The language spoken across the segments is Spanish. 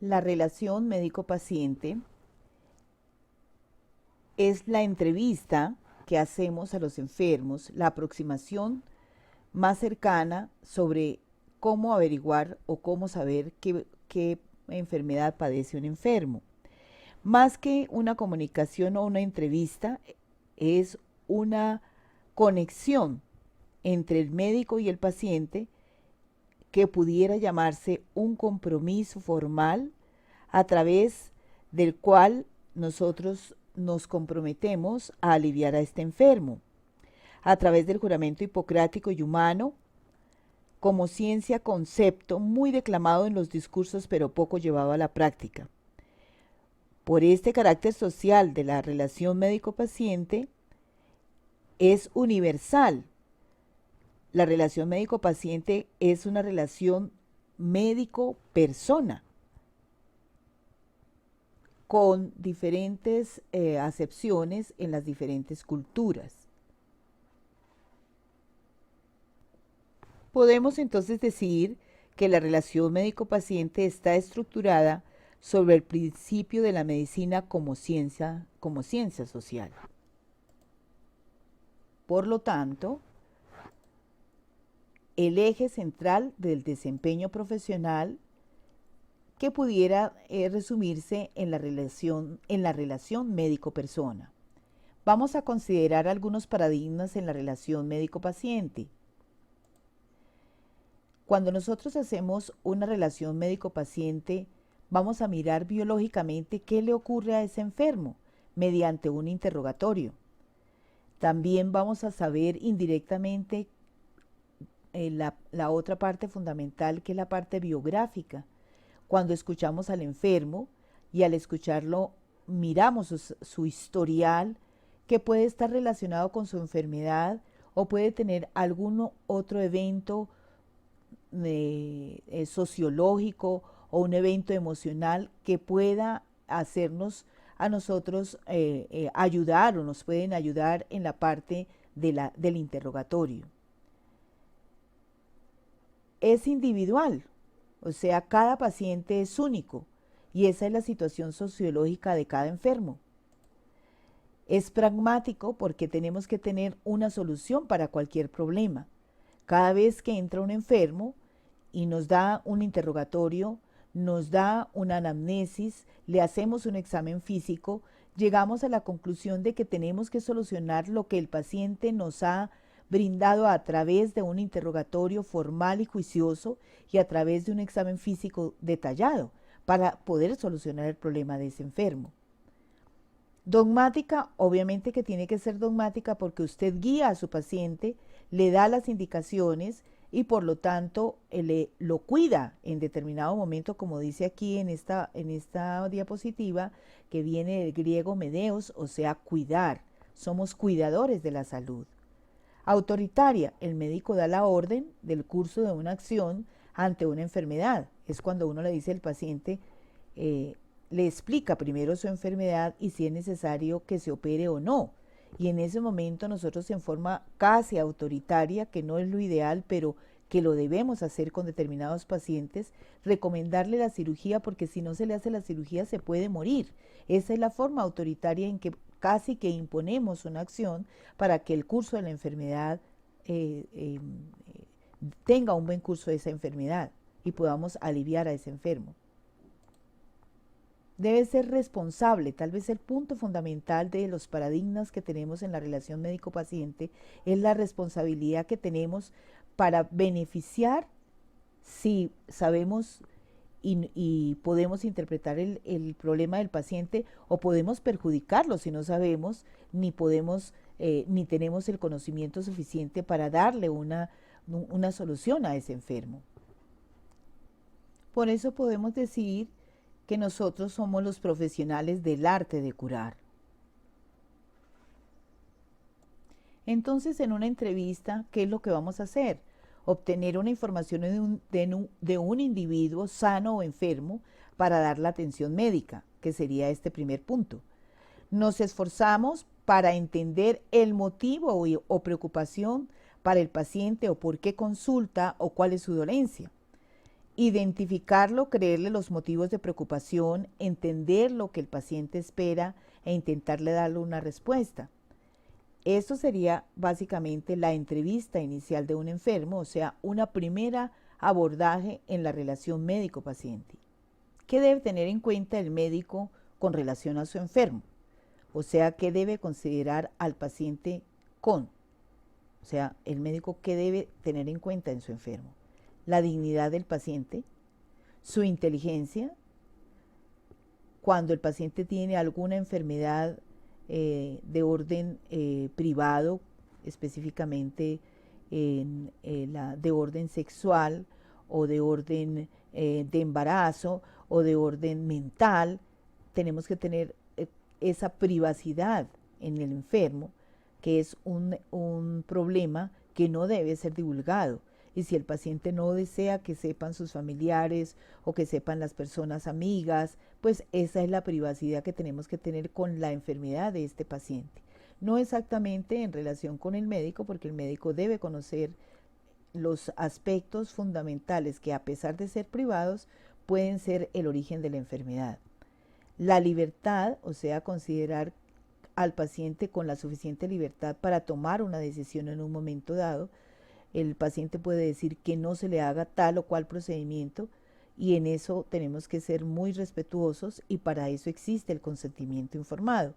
La relación médico-paciente es la entrevista que hacemos a los enfermos, la aproximación más cercana sobre cómo averiguar o cómo saber qué enfermedad padece un enfermo. Más que una comunicación o una entrevista, es una conexión entre el médico y el paciente que pudiera llamarse un compromiso formal a través del cual nosotros nos comprometemos a aliviar a este enfermo, a través del juramento hipocrático y humano, como ciencia concepto muy declamado en los discursos pero poco llevado a la práctica. Por este carácter social de la relación médico-paciente, es universal. La relación médico-paciente es una relación médico-persona, con diferentes acepciones en las diferentes culturas. Podemos entonces decir que la relación médico-paciente está estructurada sobre el principio de la medicina como ciencia social. Por lo tanto, el eje central del desempeño profesional que pudiera resumirse en la relación médico-persona. Vamos a considerar algunos paradigmas en la relación médico-paciente. Cuando nosotros hacemos una relación médico-paciente, vamos a mirar biológicamente qué le ocurre a ese enfermo mediante un interrogatorio. También vamos a saber indirectamente la otra parte fundamental, que es la parte biográfica. Cuando escuchamos al enfermo y al escucharlo miramos su historial, que puede estar relacionado con su enfermedad o puede tener algún otro evento sociológico o un evento emocional que pueda hacernos a nosotros ayudar o nos pueden ayudar en la parte del interrogatorio. Es individual, o sea, cada paciente es único y esa es la situación sociológica de cada enfermo. Es pragmático porque tenemos que tener una solución para cualquier problema. Cada vez que entra un enfermo y nos da un interrogatorio, nos da una anamnesis, le hacemos un examen físico, llegamos a la conclusión de que tenemos que solucionar lo que el paciente nos ha brindado a través de un interrogatorio formal y juicioso y a través de un examen físico detallado para poder solucionar el problema de ese enfermo. Dogmática, obviamente que tiene que ser dogmática porque usted guía a su paciente, le da las indicaciones y por lo tanto lo cuida en determinado momento, como dice aquí en esta diapositiva, que viene del griego medeos, o sea, cuidar. Somos cuidadores de la salud. Autoritaria, el médico da la orden del curso de una acción ante una enfermedad. Es cuando uno le dice al paciente, le explica primero su enfermedad y si es necesario que se opere o no. Y en ese momento nosotros en forma casi autoritaria, que no es lo ideal, pero que lo debemos hacer con determinados pacientes, recomendarle la cirugía porque si no se le hace la cirugía se puede morir. Esa es la forma autoritaria en que casi que imponemos una acción para que el curso de la enfermedad tenga un buen curso de esa enfermedad y podamos aliviar a ese enfermo. Debe ser responsable. Tal vez el punto fundamental de los paradigmas que tenemos en la relación médico-paciente es la responsabilidad que tenemos para beneficiar si sabemos y podemos interpretar el problema del paciente, o podemos perjudicarlo si no sabemos ni podemos ni tenemos el conocimiento suficiente para darle una solución a ese enfermo. Por eso podemos decir que nosotros somos los profesionales del arte de curar. Entonces, en una entrevista, ¿qué es lo que vamos a hacer? Obtener una información de un individuo sano o enfermo para dar la atención médica, que sería este primer punto. Nos esforzamos para entender el motivo o preocupación para el paciente o por qué consulta o cuál es su dolencia. Identificarlo, creerle los motivos de preocupación, entender lo que el paciente espera e intentarle darle una respuesta. Esto sería básicamente la entrevista inicial de un enfermo, o sea, una primera abordaje en la relación médico-paciente. ¿Qué debe tener en cuenta el médico con relación a su enfermo? O sea, ¿qué debe considerar al paciente con? O sea, el médico, ¿qué debe tener en cuenta en su enfermo? La dignidad del paciente, su inteligencia, cuando el paciente tiene alguna enfermedad de orden privado, específicamente de orden sexual o de orden de embarazo o de orden mental, tenemos que tener esa privacidad en el enfermo, que es un problema que no debe ser divulgado. Y si el paciente no desea que sepan sus familiares o que sepan las personas amigas, pues esa es la privacidad que tenemos que tener con la enfermedad de este paciente. No exactamente en relación con el médico, porque el médico debe conocer los aspectos fundamentales que, a pesar de ser privados, pueden ser el origen de la enfermedad. La libertad, o sea, considerar al paciente con la suficiente libertad para tomar una decisión en un momento dado. El paciente puede decir que no se le haga tal o cual procedimiento, y en eso tenemos que ser muy respetuosos, y para eso existe el consentimiento informado.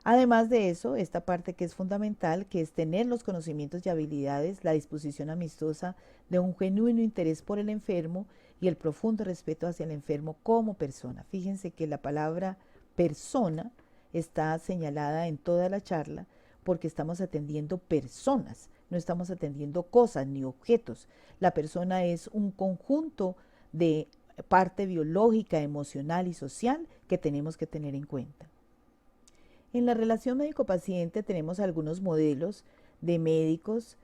Además de eso, esta parte que es fundamental, que es tener los conocimientos y habilidades, la disposición amistosa de un genuino interés por el enfermo y el profundo respeto hacia el enfermo como persona. Fíjense que la palabra persona está señalada en toda la charla, porque estamos atendiendo personas, no estamos atendiendo cosas ni objetos. La persona es un conjunto de parte biológica, emocional y social que tenemos que tener en cuenta. En la relación médico-paciente tenemos algunos modelos de médicos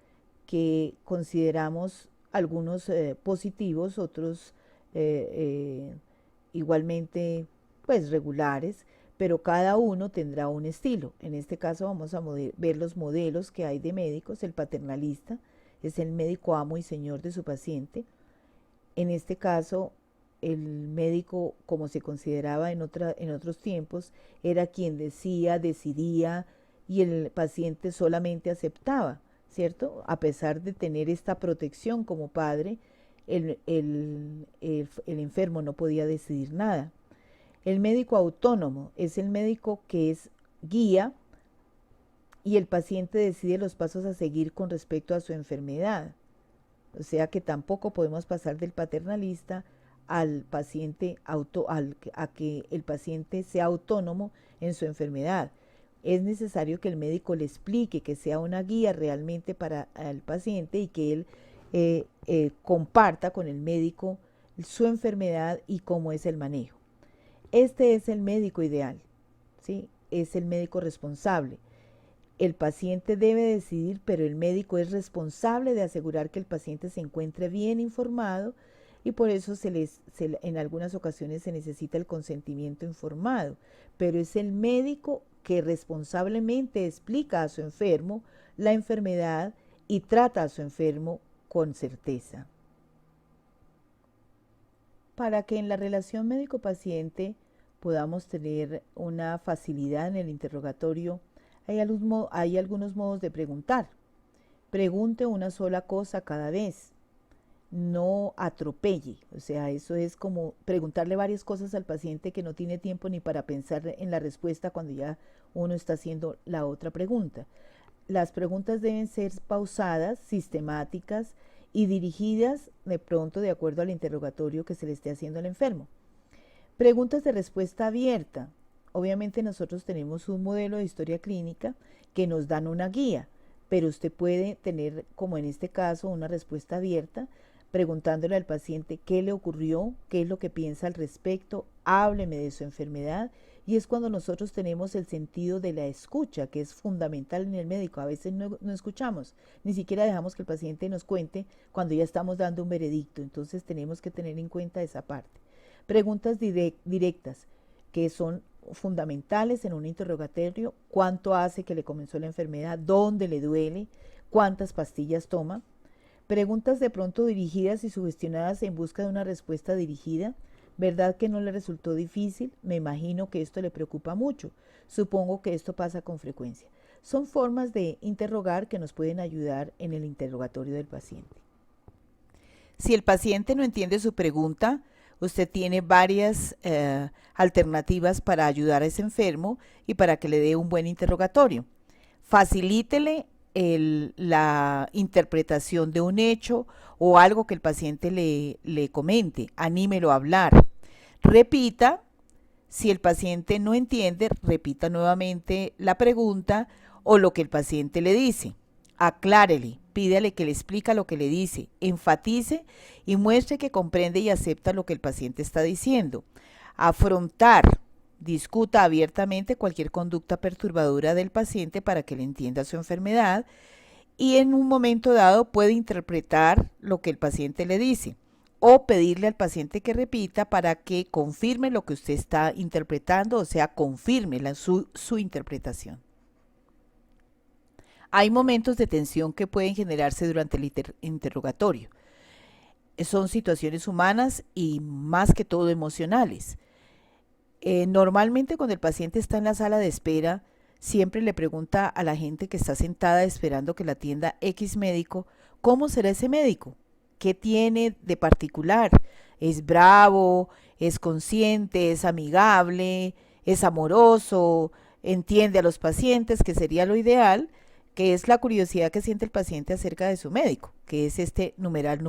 que consideramos algunos positivos, otros igualmente pues regulares, pero cada uno tendrá un estilo. En este caso vamos a ver los modelos que hay de médicos. El paternalista es el médico amo y señor de su paciente. En este caso, el médico, como se consideraba en otros tiempos, era quien decía, decidía, y el paciente solamente aceptaba, ¿cierto? A pesar de tener esta protección como padre, el enfermo no podía decidir nada. El médico autónomo es el médico que es guía, y el paciente decide los pasos a seguir con respecto a su enfermedad. O sea que tampoco podemos pasar del paternalista al paciente a que el paciente sea autónomo en su enfermedad. Es necesario que el médico le explique, que sea una guía realmente para el paciente, y que él comparta con el médico su enfermedad y cómo es el manejo. Este es el médico ideal, ¿sí? Es el médico responsable. El paciente debe decidir, pero el médico es responsable de asegurar que el paciente se encuentre bien informado, y por eso en algunas ocasiones se necesita el consentimiento informado, pero es el médico que responsablemente explica a su enfermo la enfermedad y trata a su enfermo con certeza. Para que en la relación médico-paciente podamos tener una facilidad en el interrogatorio, hay algunos modos de preguntar. Pregunte una sola cosa cada vez. No atropelle. O sea, eso es como preguntarle varias cosas al paciente que no tiene tiempo ni para pensar en la respuesta cuando ya uno está haciendo la otra pregunta. Las preguntas deben ser pausadas, sistemáticas y dirigidas de pronto de acuerdo al interrogatorio que se le esté haciendo al enfermo. Preguntas de respuesta abierta. Obviamente nosotros tenemos un modelo de historia clínica que nos dan una guía, pero usted puede tener, como en este caso, una respuesta abierta, preguntándole al paciente qué le ocurrió, qué es lo que piensa al respecto, hábleme de su enfermedad, y es cuando nosotros tenemos el sentido de la escucha, que es fundamental en el médico. A veces no escuchamos, ni siquiera dejamos que el paciente nos cuente cuando ya estamos dando un veredicto, entonces tenemos que tener en cuenta esa parte. Preguntas directas, que son fundamentales en un interrogatorio: cuánto hace que le comenzó la enfermedad, dónde le duele, cuántas pastillas toma. Preguntas de pronto dirigidas y sugestionadas en busca de una respuesta dirigida. ¿Verdad que no le resultó difícil? Me imagino que esto le preocupa mucho. Supongo que esto pasa con frecuencia. Son formas de interrogar que nos pueden ayudar en el interrogatorio del paciente. Si el paciente no entiende su pregunta, usted tiene varias alternativas para ayudar a ese enfermo y para que le dé un buen interrogatorio. Facilítele la interpretación de un hecho o algo que el paciente le comente, anímelo a hablar. Repita, si el paciente no entiende, repita nuevamente la pregunta o lo que el paciente le dice. Aclárele, pídale que le explique lo que le dice, enfatice y muestre que comprende y acepta lo que el paciente está diciendo. Afrontar, discuta abiertamente cualquier conducta perturbadora del paciente para que le entienda su enfermedad y en un momento dado puede interpretar lo que el paciente le dice o pedirle al paciente que repita para que confirme lo que usted está interpretando, o sea, confirme su interpretación. Hay momentos de tensión que pueden generarse durante el interrogatorio. Son situaciones humanas y más que todo emocionales. Normalmente cuando el paciente está en la sala de espera, siempre le pregunta a la gente que está sentada esperando que la atienda X médico, ¿cómo será ese médico? ¿Qué tiene de particular? ¿Es bravo? ¿Es consciente? ¿Es amigable? ¿Es amoroso? ¿Entiende a los pacientes? Que sería lo ideal, que es la curiosidad que siente el paciente acerca de su médico, que es este numeral.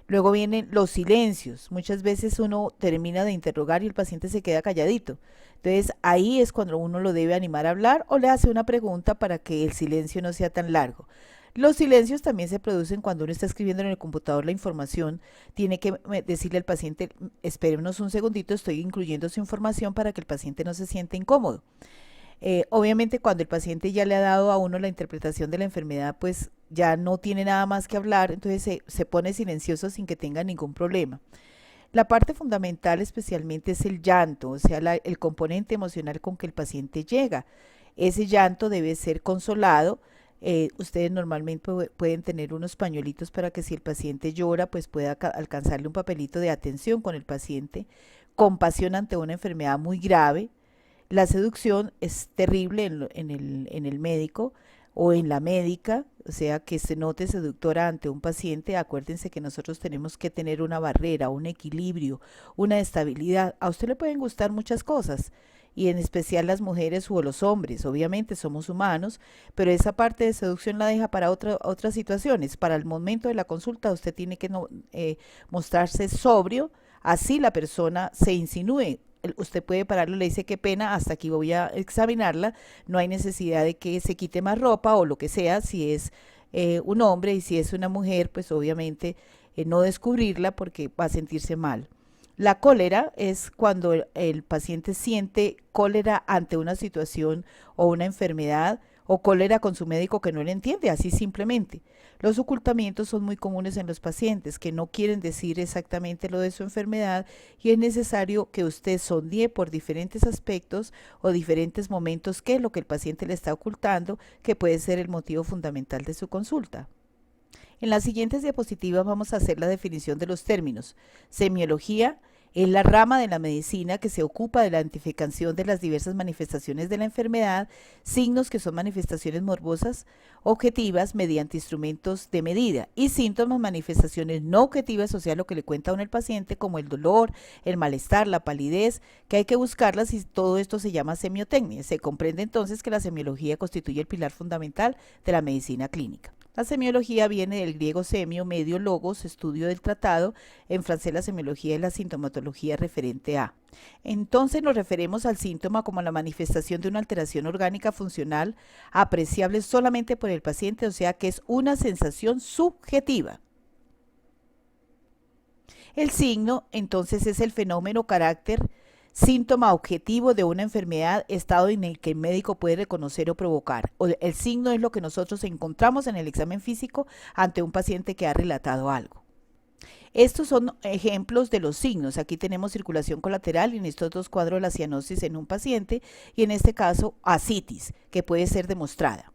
Luego vienen los silencios. Muchas veces uno termina de interrogar y el paciente se queda calladito. Entonces ahí es cuando uno lo debe animar a hablar o le hace una pregunta para que el silencio no sea tan largo. Los silencios también se producen cuando uno está escribiendo en el computador la información. Tiene que decirle al paciente, espérenos un segundito, estoy incluyendo su información para que el paciente no se sienta incómodo. Obviamente cuando el paciente ya le ha dado a uno la interpretación de la enfermedad, pues ya no tiene nada más que hablar, entonces se pone silencioso sin que tenga ningún problema. La parte fundamental especialmente es el llanto, o sea, el componente emocional con que el paciente llega. Ese llanto debe ser consolado. Ustedes normalmente pueden tener unos pañuelitos para que si el paciente llora, pues pueda alcanzarle un papelito de atención con el paciente. Compasión ante una enfermedad muy grave. La seducción es terrible en el médico o en la médica, o sea, que se note seductora ante un paciente. Acuérdense que nosotros tenemos que tener una barrera, un equilibrio, una estabilidad. A usted le pueden gustar muchas cosas, y en especial las mujeres o los hombres, obviamente somos humanos, pero esa parte de seducción la deja para otras situaciones. Para el momento de la consulta usted tiene que mostrarse sobrio, así la persona se insinúe. Usted puede pararlo, le dice qué pena, hasta aquí voy a examinarla, no hay necesidad de que se quite más ropa o lo que sea, si es un hombre, y si es una mujer, pues obviamente no descubrirla porque va a sentirse mal. La cólera es cuando el paciente siente cólera ante una situación o una enfermedad, o cólera con su médico que no le entiende, así simplemente. Los ocultamientos son muy comunes en los pacientes que no quieren decir exactamente lo de su enfermedad, y es necesario que usted sondee por diferentes aspectos o diferentes momentos qué es lo que el paciente le está ocultando, que puede ser el motivo fundamental de su consulta. En las siguientes diapositivas vamos a hacer la definición de los términos. Semiología es la rama de la medicina que se ocupa de la identificación de las diversas manifestaciones de la enfermedad, signos que son manifestaciones morbosas objetivas mediante instrumentos de medida, y síntomas, manifestaciones no objetivas, o sea, lo que le cuenta a uno el paciente, como el dolor, el malestar, la palidez, que hay que buscarlas, y todo esto se llama semiotecnia. Se comprende entonces que la semiología constituye el pilar fundamental de la medicina clínica. La semiología viene del griego semio, medio, logos, estudio del tratado. En francés la semiología es la sintomatología referente a. Entonces nos referimos al síntoma como la manifestación de una alteración orgánica funcional apreciable solamente por el paciente, o sea que es una sensación subjetiva. El signo entonces es el fenómeno, carácter, síntoma objetivo de una enfermedad, estado en el que el médico puede reconocer o provocar. El signo es lo que nosotros encontramos en el examen físico ante un paciente que ha relatado algo. Estos son ejemplos de los signos. Aquí tenemos circulación colateral, y en estos dos cuadros la cianosis en un paciente, y en este caso ascitis, que puede ser demostrada.